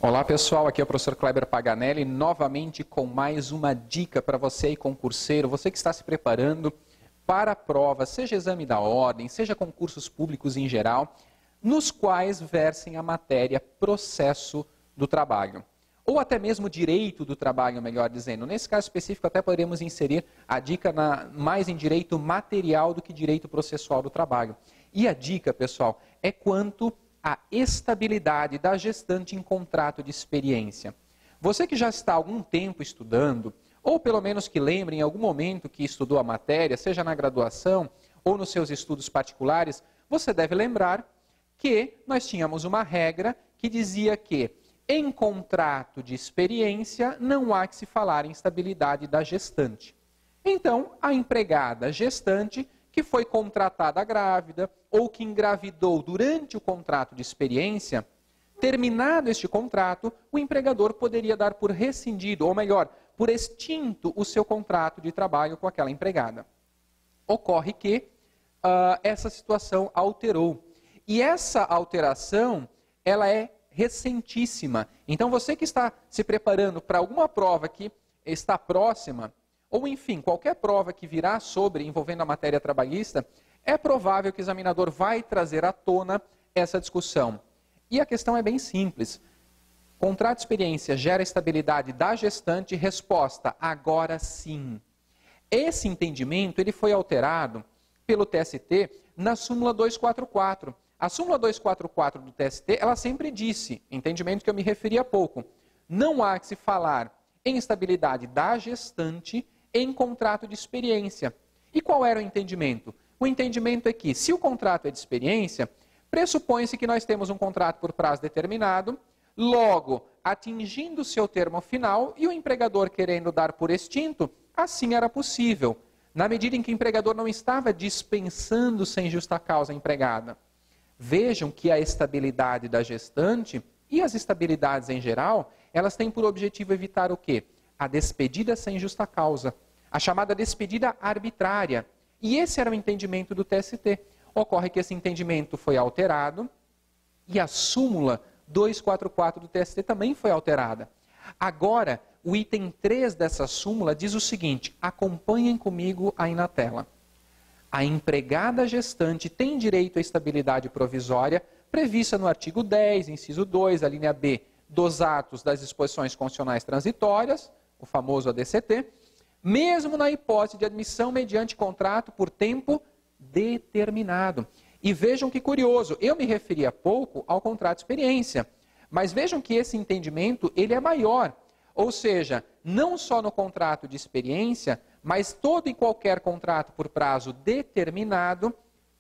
Olá pessoal, aqui é o professor Kleber Paganelli, novamente com mais uma dica para você aí concurseiro, você que está se preparando para a prova, seja exame da ordem, seja concursos públicos em geral, nos quais versem a matéria processo do trabalho. Ou até mesmo direito do trabalho, melhor dizendo. Nesse caso específico até poderemos inserir a dica mais em direito material do que direito processual do trabalho. E a dica, pessoal, é quanto a estabilidade da gestante em contrato de experiência. Você que já está há algum tempo estudando, ou pelo menos que lembre em algum momento que estudou a matéria, seja na graduação ou nos seus estudos particulares, você deve lembrar que nós tínhamos uma regra que dizia que em contrato de experiência não há que se falar em estabilidade da gestante. Então, a empregada gestante que foi contratada grávida ou que engravidou durante o contrato de experiência, terminado este contrato, o empregador poderia dar por rescindido, ou melhor, por extinto o seu contrato de trabalho com aquela empregada. Ocorre que essa situação alterou. E essa alteração, ela é recentíssima. Então, você que está se preparando para alguma prova que está próxima, ou enfim, qualquer prova que virá envolvendo a matéria trabalhista, é provável que o examinador vai trazer à tona essa discussão. E a questão é bem simples. Contrato de experiência gera estabilidade da gestante? Resposta, agora sim. Esse entendimento ele foi alterado pelo TST na súmula 244. A súmula 244 do TST, ela sempre disse, entendimento que eu me referi há pouco, não há que se falar em estabilidade da gestante em contrato de experiência. E qual era o entendimento? O entendimento é que, se o contrato é de experiência, pressupõe-se que nós temos um contrato por prazo determinado, logo, atingindo o seu termo final e o empregador querendo dar por extinto, assim era possível, na medida em que o empregador não estava dispensando sem justa causa a empregada. Vejam que a estabilidade da gestante e as estabilidades em geral, elas têm por objetivo evitar o quê? A despedida sem justa causa, a chamada despedida arbitrária. E esse era o entendimento do TST. Ocorre que esse entendimento foi alterado e a súmula 244 do TST também foi alterada. Agora, o item 3 dessa súmula diz o seguinte, acompanhem comigo aí na tela. A empregada gestante tem direito à estabilidade provisória prevista no artigo 10, inciso 2, a linha B, dos atos das disposições constitucionais transitórias, o famoso ADCT, mesmo na hipótese de admissão mediante contrato por tempo determinado. E vejam que curioso, eu me referi há pouco ao contrato de experiência, mas vejam que esse entendimento ele é maior, ou seja, não só no contrato de experiência, mas todo e qualquer contrato por prazo determinado,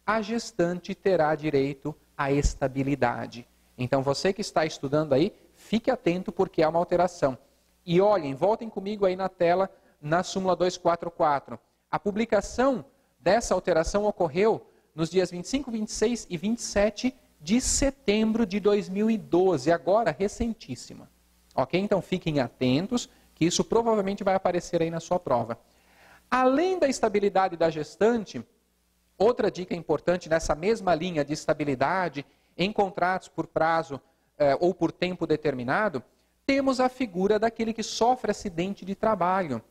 a gestante terá direito à estabilidade. Então você que está estudando aí, fique atento porque há uma alteração. E olhem, voltem comigo aí na tela, na súmula 244. A publicação dessa alteração ocorreu nos dias 25, 26 e 27 de setembro de 2012, agora recentíssima. Ok? Então fiquem atentos, que isso provavelmente vai aparecer aí na sua prova. Além da estabilidade da gestante, outra dica importante nessa mesma linha de estabilidade em contratos por prazo ou por tempo determinado, temos a figura daquele que sofre acidente de trabalho.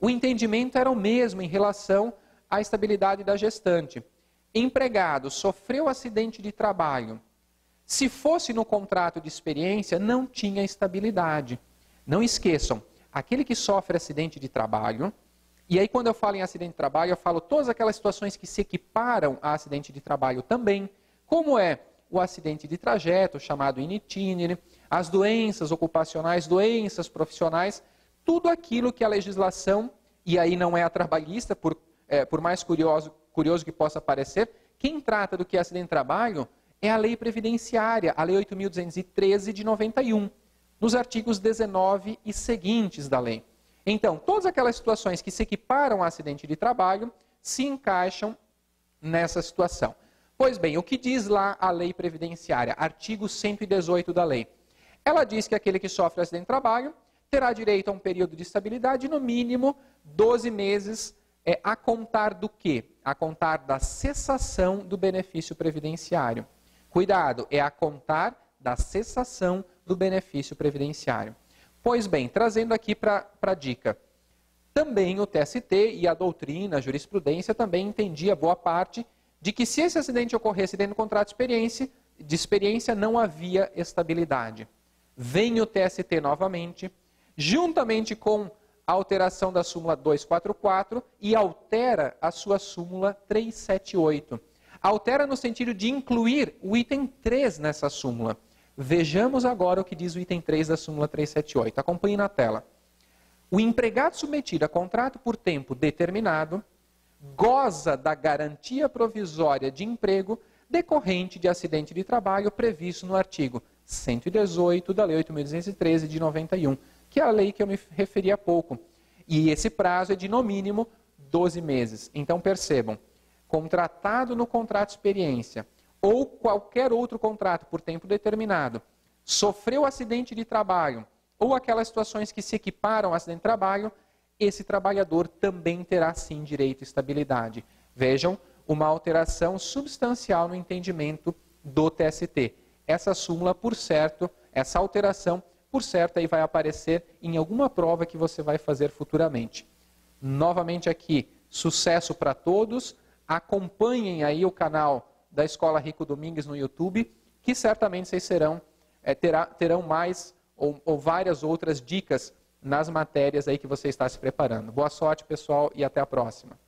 O entendimento era o mesmo em relação à estabilidade da gestante. Empregado sofreu acidente de trabalho. Se fosse no contrato de experiência, não tinha estabilidade. Não esqueçam, aquele que sofre acidente de trabalho, e aí quando eu falo em acidente de trabalho, eu falo todas aquelas situações que se equiparam a acidente de trabalho também, como é o acidente de trajeto, chamado in itinere, as doenças ocupacionais, doenças profissionais, tudo aquilo que a legislação, e aí não é a trabalhista, por mais curioso que possa parecer, quem trata do que é acidente de trabalho é a lei previdenciária, a lei 8.213 de 91, nos artigos 19 e seguintes da lei. Então, todas aquelas situações que se equiparam a acidente de trabalho se encaixam nessa situação. Pois bem, o que diz lá a lei previdenciária, artigo 118 da lei? Ela diz que aquele que sofre acidente de trabalho terá direito a um período de estabilidade, no mínimo 12 meses, a contar do quê? A contar da cessação do benefício previdenciário. Cuidado, é a contar da cessação do benefício previdenciário. Pois bem, trazendo aqui para a dica. Também o TST e a doutrina, a jurisprudência, também entendia boa parte de que se esse acidente ocorresse dentro do contrato de experiência não havia estabilidade. Vem o TST novamente, juntamente com a alteração da súmula 244 e altera a sua súmula 378. Altera no sentido de incluir o item 3 nessa súmula. Vejamos agora o que diz o item 3 da súmula 378. Acompanhe na tela. O empregado submetido a contrato por tempo determinado goza da garantia provisória de emprego decorrente de acidente de trabalho previsto no artigo 118 da Lei 8.213 de 91, que é a lei que eu me referi há pouco. E esse prazo é de, no mínimo, 12 meses. Então, percebam, contratado no contrato de experiência ou qualquer outro contrato por tempo determinado, sofreu acidente de trabalho ou aquelas situações que se equiparam ao acidente de trabalho, esse trabalhador também terá, sim, direito à estabilidade. Vejam, uma alteração substancial no entendimento do TST. Essa súmula, por certo, essa alteração, por certo, aí vai aparecer em alguma prova que você vai fazer futuramente. Novamente aqui, sucesso para todos. Acompanhem aí o canal da Escola Rico Domingues no YouTube, que certamente vocês terão mais ou várias outras dicas nas matérias aí que você está se preparando. Boa sorte, pessoal, e até a próxima.